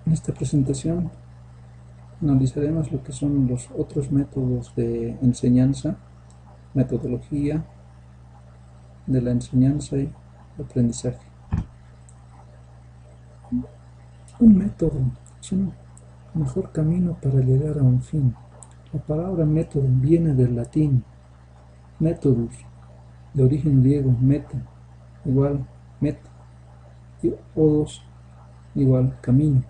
En esta presentación analizaremos lo que son los otros métodos de enseñanza, metodología de la enseñanza y aprendizaje. Un método es un mejor camino para llegar a un fin. La palabra método viene del latín methodus, de origen griego meta, igual meta, y odos, igual camino.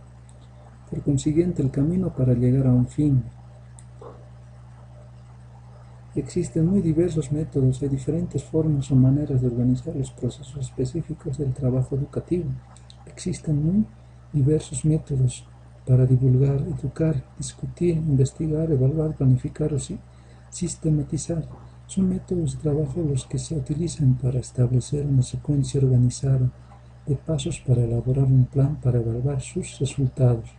Por consiguiente, el camino para llegar a un fin. Existen muy diversos métodos y diferentes formas o maneras de organizar los procesos específicos del trabajo educativo. Existen muy diversos métodos para divulgar, educar, discutir, investigar, evaluar, planificar o sistematizar. Son métodos de trabajo los que se utilizan para establecer una secuencia organizada de pasos para elaborar un plan para evaluar sus resultados.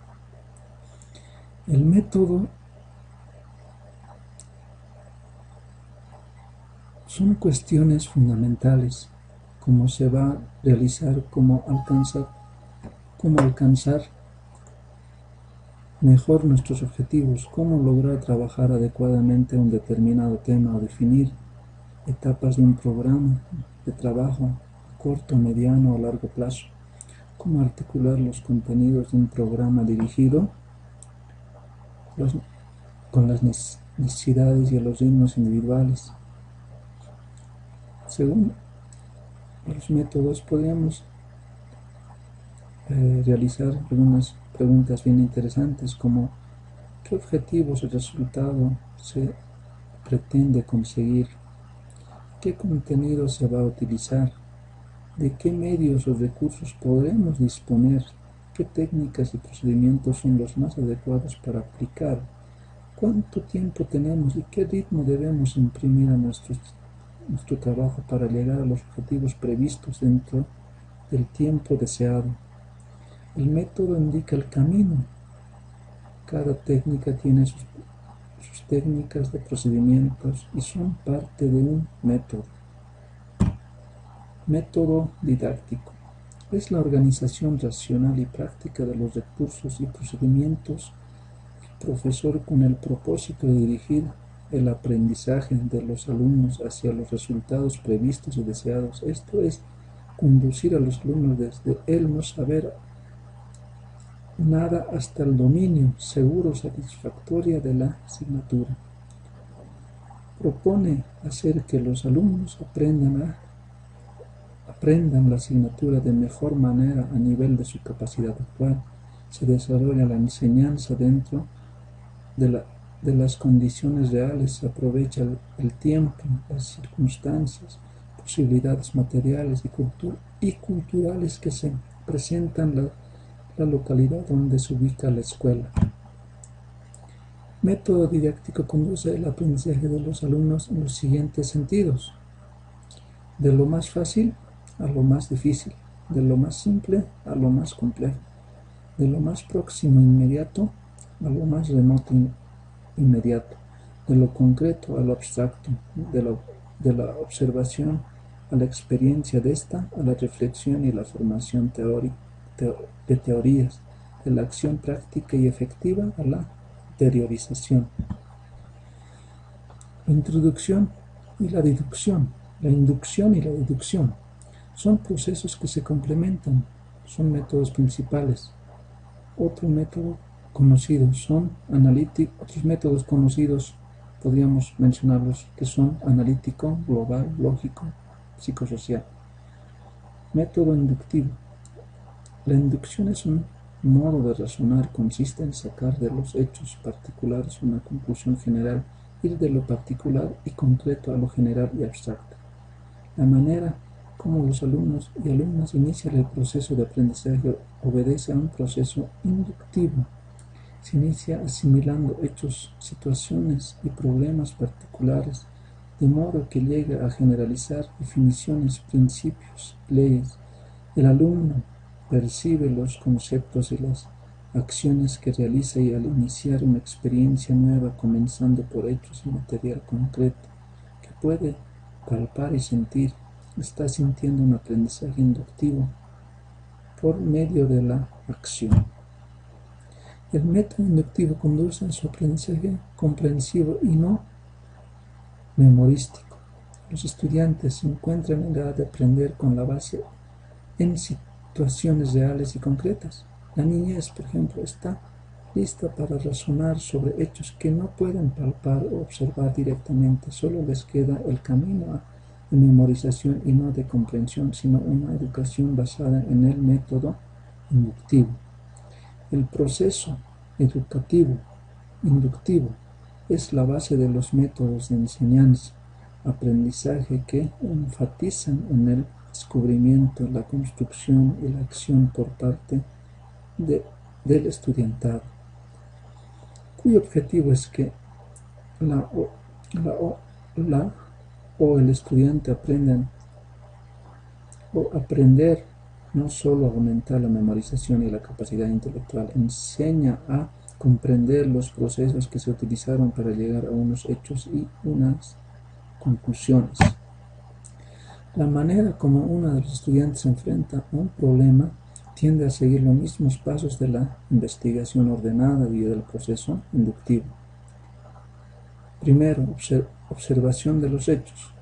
El método son cuestiones fundamentales, cómo se va a realizar, cómo alcanzar mejor nuestros objetivos, cómo lograr trabajar adecuadamente un determinado tema o definir etapas de un programa de trabajo a corto, mediano o largo plazo, cómo articular los contenidos de un programa dirigido con las necesidades y los ritmos individuales. Según los métodos, podríamos realizar algunas preguntas bien interesantes como ¿qué objetivos o resultado se pretende conseguir? ¿Qué contenido se va a utilizar? ¿De qué medios o recursos podremos disponer? ¿Qué técnicas y procedimientos son los más adecuados para aplicar? ¿Cuánto tiempo tenemos y qué ritmo debemos imprimir a nuestro trabajo para llegar a los objetivos previstos dentro del tiempo deseado? El método indica el camino. Cada técnica tiene sus técnicas de procedimientos y son parte de un método. Método didáctico. Es la organización racional y práctica de los recursos y procedimientos del profesor con el propósito de dirigir el aprendizaje de los alumnos hacia los resultados previstos y deseados. Esto es conducir a los alumnos desde el no saber nada hasta el dominio seguro satisfactorio de la asignatura. Propone hacer que los alumnos aprendan la asignatura de mejor manera a nivel de su capacidad actual. Se desarrolla la enseñanza dentro de las condiciones reales, se aprovecha el tiempo, las circunstancias, posibilidades materiales y culturales que se presentan en la localidad donde se ubica la escuela. Método didáctico conduce el aprendizaje de los alumnos en los siguientes sentidos: de lo más fácil a lo más difícil, de lo más simple a lo más complejo, de lo más próximo e inmediato a lo más remoto e inmediato, de lo concreto a lo abstracto, de la observación a la experiencia de esta, a la reflexión y la formación de teorías, de la acción práctica y efectiva a la interiorización. La introducción y la deducción. La inducción y la deducción son procesos que se complementan, son métodos principales. Otro método conocido son otros métodos conocidos, podríamos mencionarlos, que son analítico, global, lógico, psicosocial. Método inductivo. La inducción es un modo de razonar, consiste en sacar de los hechos particulares una conclusión general, ir de lo particular y concreto a lo general y abstracto. La manera como los alumnos y alumnas inician el proceso de aprendizaje obedece a un proceso inductivo. Se inicia asimilando hechos, situaciones y problemas particulares, de modo que llega a generalizar definiciones, principios, leyes. El alumno percibe los conceptos y las acciones que realiza y al iniciar una experiencia nueva, comenzando por hechos y material concreto, que puede palpar y sentir, está sintiendo un aprendizaje inductivo por medio de la acción. El método inductivo conduce a su aprendizaje comprensivo y no memorístico. Los estudiantes se encuentran en edad de aprender con la base en situaciones reales y concretas. La niñez, por ejemplo, está lista para razonar sobre hechos que no pueden palpar o observar directamente. Solo les queda el camino de memorización y no de comprensión, sino una educación basada en el método inductivo. El proceso educativo inductivo es la base de los métodos de enseñanza, aprendizaje que enfatizan en el descubrimiento, la construcción y la acción por parte del estudiantado, cuyo objetivo es que el estudiante aprender no solo aumentar la memorización y la capacidad intelectual, enseña a comprender los procesos que se utilizaron para llegar a unos hechos y unas conclusiones. La manera como uno de los estudiantes se enfrenta a un problema tiende a seguir los mismos pasos de la investigación ordenada y del proceso inductivo. Primero, observación de los hechos,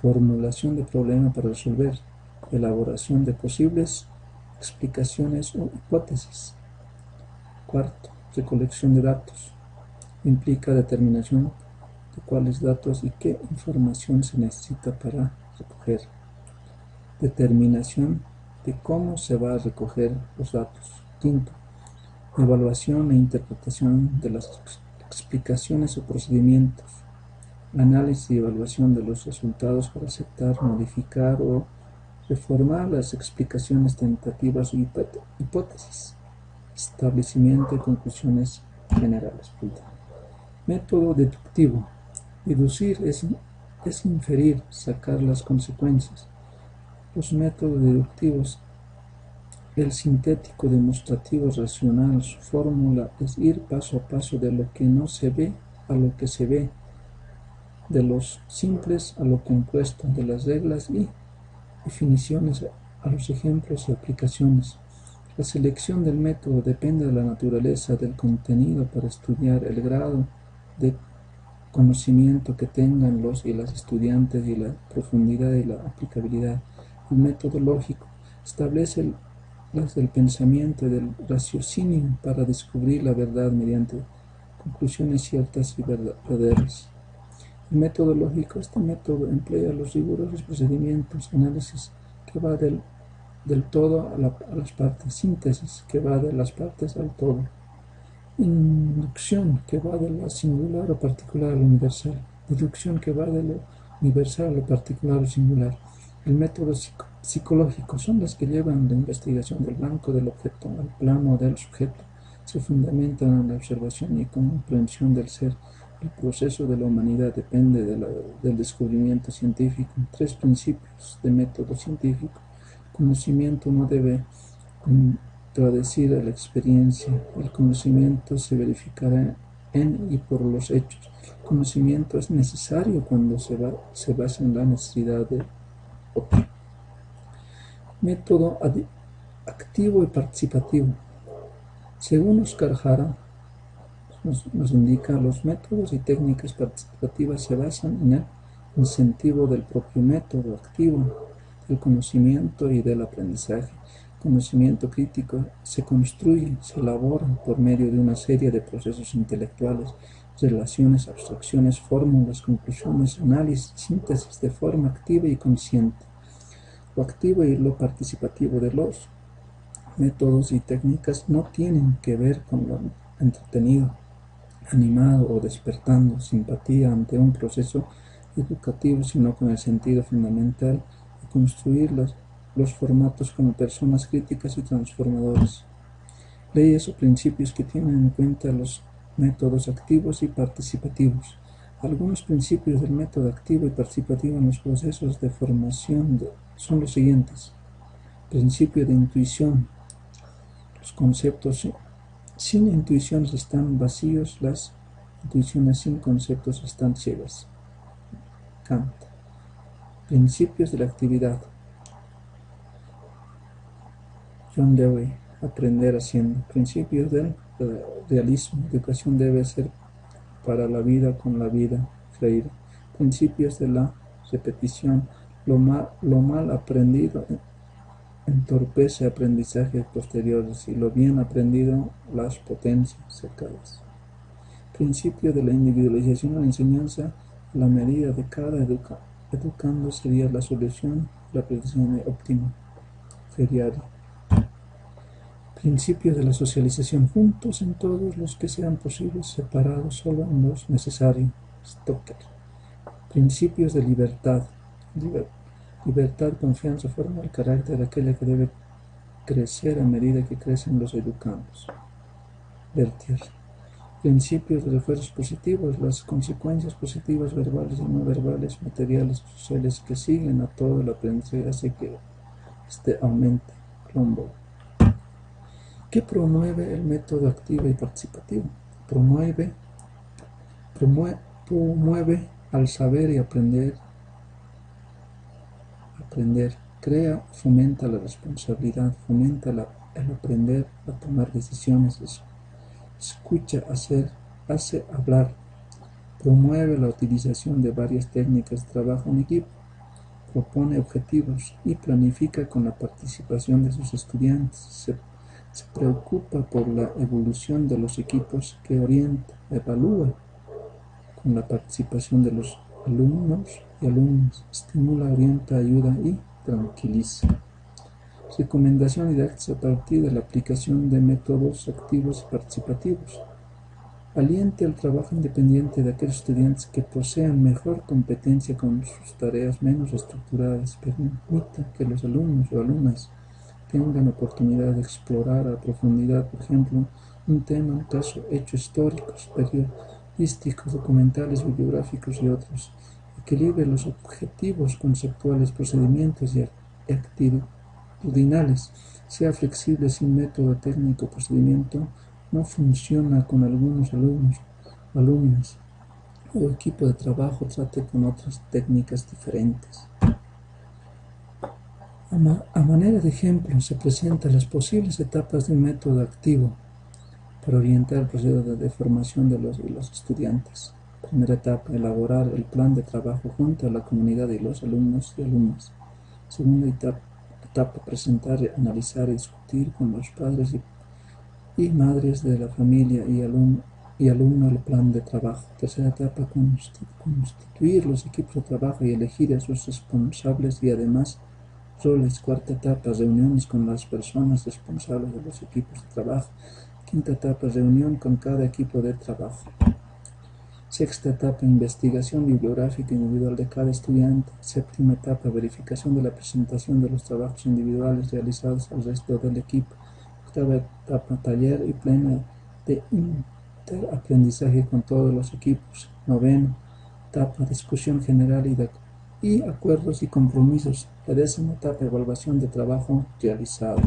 formulación de problema para resolver, elaboración de posibles explicaciones o hipótesis. Cuarto, recolección de datos. Implica determinación de cuáles datos y qué información se necesita para recoger. Determinación de cómo se va a recoger los datos. Quinto, evaluación e interpretación de las explicaciones o procedimientos. Análisis y evaluación de los resultados para aceptar, modificar o reformar las explicaciones tentativas o hipótesis. Establecimiento de conclusiones generales. Método deductivo. Deducir es inferir, sacar las consecuencias. Los métodos deductivos, el sintético, demostrativo, racional, su fórmula es ir paso a paso de lo que no se ve a lo que se ve, de los simples a lo compuesto, de las reglas y definiciones a los ejemplos y aplicaciones. La selección del método depende de la naturaleza del contenido para estudiar el grado de conocimiento que tengan los y las estudiantes y la profundidad y la aplicabilidad. El método lógico establece las del pensamiento y del raciocinio para descubrir la verdad mediante conclusiones ciertas y verdaderas. El método lógico, este método emplea los rigurosos procedimientos, análisis que va del todo a las partes, síntesis que va de las partes al todo, inducción que va de lo singular o particular a lo universal, deducción que va de lo universal a lo particular o singular. El método psicológico son las que llevan la investigación del blanco del objeto al plano del sujeto, se fundamentan en la observación y comprensión del ser. El proceso de la humanidad depende del descubrimiento científico. 3 principios de método científico. Conocimiento no debe contradecir a la experiencia. El conocimiento se verificará en y por los hechos. El conocimiento es necesario cuando se basa en la necesidad de otro. Método activo y participativo. Según Oscar Jara, nos indica los métodos y técnicas participativas se basan en el incentivo del propio método activo, del conocimiento y del aprendizaje. Conocimiento crítico se construye, se elabora por medio de una serie de procesos intelectuales, relaciones, abstracciones, fórmulas, conclusiones, análisis, síntesis de forma activa y consciente. Lo activo y lo participativo de los métodos y técnicas no tienen que ver con lo entretenido, animado o despertando simpatía ante un proceso educativo, sino con el sentido fundamental de construir los formatos como personas críticas y transformadoras. Leyes o principios que tienen en cuenta los métodos activos y participativos. Algunos principios del método activo y participativo en los procesos de formación son los siguientes. Principio de intuición. Los conceptos sin intuiciones están vacíos, las intuiciones sin conceptos están ciegas. Kant. Principios de la actividad. John Dewey. Aprender haciendo. Principios del realismo. Educación debe ser para la vida con la vida. Freire. Principios de la repetición. Lo mal aprendido entorpece aprendizajes posteriores y lo bien aprendido las potencia cercanas. Principio de la individualización. La enseñanza a la medida de cada educando sería la solución, la aprendizaje óptima. Feriari. Principio de la socialización. Juntos en todos los que sean posibles, separados solo en los necesarios. Stoker. Principios de libertad. Libertad, confianza, forma el carácter, aquella que debe crecer a medida que crecen los educandos. Berthier. Principios de refuerzos positivos. Las consecuencias positivas verbales y no verbales, materiales y sociales que siguen a todo el aprendizaje hace que este aumente. Cromwell. ¿Qué promueve el método activo y participativo? Promueve al saber y aprender, crea, fomenta la responsabilidad, fomenta el aprender a tomar decisiones, escucha, hace hablar, promueve la utilización de varias técnicas de trabajo en equipo, propone objetivos y planifica con la participación de sus estudiantes, se preocupa por la evolución de los equipos que orienta, evalúa con la participación de los alumnos y alumnas, estimula, orienta, ayuda y tranquiliza. Recomendación didáctica a partir de la aplicación de métodos activos y participativos. Aliente el trabajo independiente de aquellos estudiantes que posean mejor competencia con sus tareas menos estructuradas. Permita que los alumnos o alumnas tengan oportunidad de explorar a profundidad, por ejemplo, un tema, un caso, hechos históricos, periodísticos, documentales, bibliográficos y otros. Equilibre los objetivos conceptuales, procedimientos y actitudinales. Sea flexible sin método técnico, procedimiento no funciona con algunos alumnos, alumnas o equipo de trabajo, trate con otras técnicas diferentes. A manera de ejemplo, se presentan las posibles etapas de un método activo para orientar el proceso de formación de los estudiantes. Primera etapa, elaborar el plan de trabajo junto a la comunidad y los alumnos y alumnas. Segunda etapa, presentar, analizar y discutir con los padres y madres de la familia y alumno el plan de trabajo. Tercera etapa, constituir los equipos de trabajo y elegir a sus responsables y además roles. Cuarta etapa, reuniones con las personas responsables de los equipos de trabajo. Quinta etapa, reunión con cada equipo de trabajo. Sexta etapa, investigación bibliográfica individual de cada estudiante. Séptima etapa, verificación de la presentación de los trabajos individuales realizados al resto del equipo. Octava etapa, taller y pleno de interaprendizaje con todos los equipos. Novena etapa, discusión general y acuerdos y compromisos. La décima etapa, evaluación de trabajo realizado.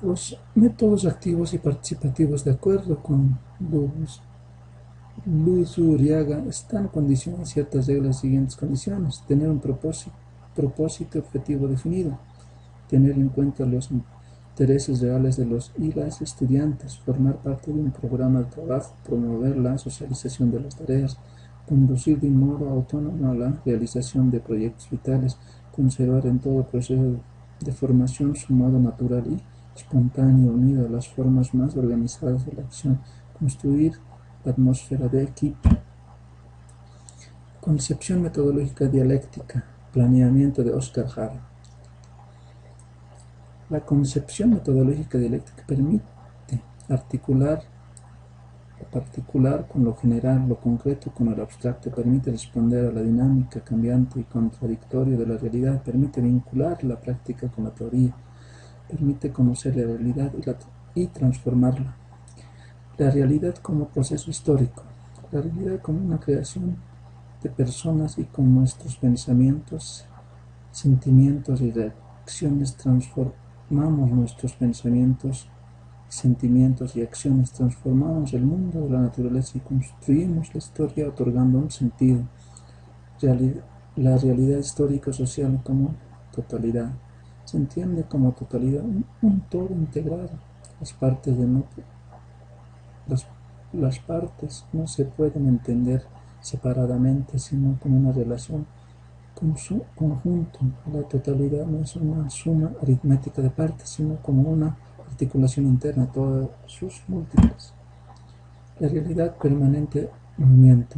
Los métodos activos y participativos, de acuerdo con Luzuriaga, están condicionados a ciertas reglas, siguientes condiciones: tener un propósito objetivo definido, tener en cuenta los intereses reales de los y las estudiantes, formar parte de un programa de trabajo, promover la socialización de las tareas, conducir de un modo autónomo a la realización de proyectos vitales, conservar en todo proceso de formación su modo natural y espontáneo, unido a las formas más organizadas de la acción, construir la atmósfera de equipo. Concepción metodológica dialéctica, planeamiento de Oscar Hara. La concepción metodológica dialéctica permite articular lo particular con lo general, lo concreto con el abstracto, permite responder a la dinámica cambiante y contradictoria de la realidad, permite vincular la práctica con la teoría, permite conocer la realidad y transformarla. La realidad como proceso histórico, la realidad como una creación de personas y con nuestros pensamientos, sentimientos y reacciones transformamos nuestros pensamientos, sentimientos y acciones, transformamos el mundo de la naturaleza y construimos la historia otorgando un sentido. La realidad histórico-social como totalidad. Se entiende como totalidad un todo integrado. Las partes, las, las partes no se pueden entender separadamente, sino como una relación con su conjunto. La totalidad no es una suma aritmética de partes, sino como una articulación interna de todas sus múltiples. La realidad permanente movimiento.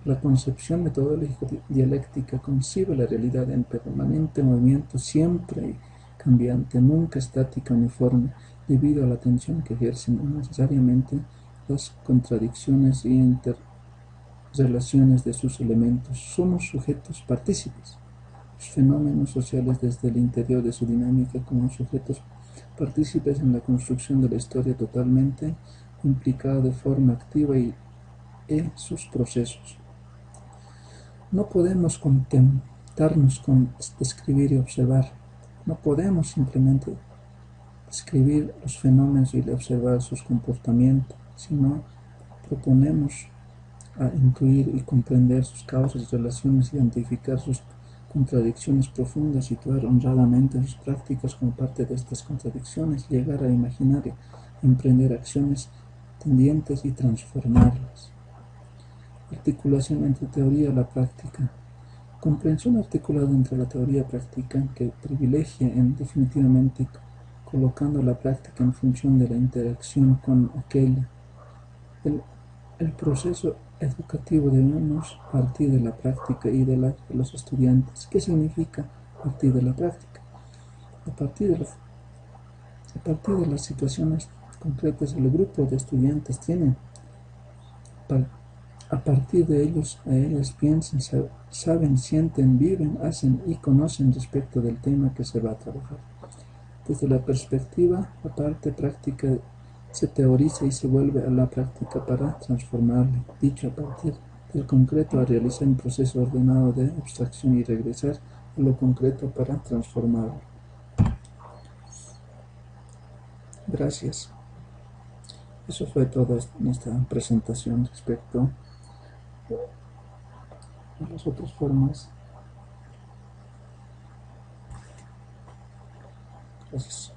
La concepción metodológica dialéctica concibe la realidad en permanente movimiento, siempre cambiante, nunca estática uniforme, debido a la tensión que ejercen necesariamente las contradicciones y interrelaciones de sus elementos. Somos sujetos partícipes. Los fenómenos sociales desde el interior de su dinámica como sujetos partícipes en la construcción de la historia totalmente implicada de forma activa y sus procesos. No podemos contentarnos con describir y observar. No podemos simplemente describir los fenómenos y observar sus comportamientos, sino proponemos a intuir y comprender sus causas y relaciones, identificar sus contradicciones profundas, situar honradamente sus prácticas como parte de estas contradicciones, llegar a imaginar y emprender acciones tendientes y transformarlas. Articulación entre teoría y la práctica. Comprensión articulada entre la teoría y la práctica que privilegia definitivamente colocando la práctica en función de la interacción con aquella. El proceso educativo debemos partir de la práctica y de los estudiantes. ¿Qué significa partir de la práctica? A partir de las situaciones concretas, el grupo de estudiantes tienen a partir de ellos, a ellas piensan, saben, sienten, viven, hacen y conocen respecto del tema que se va a trabajar. Desde la perspectiva, la parte práctica se teoriza y se vuelve a la práctica para transformarle. Dicho a partir del concreto a realizar un proceso ordenado de abstracción y regresar a lo concreto para transformarlo. Gracias. Eso fue toda nuestra presentación respecto a las otras formas. Gracias.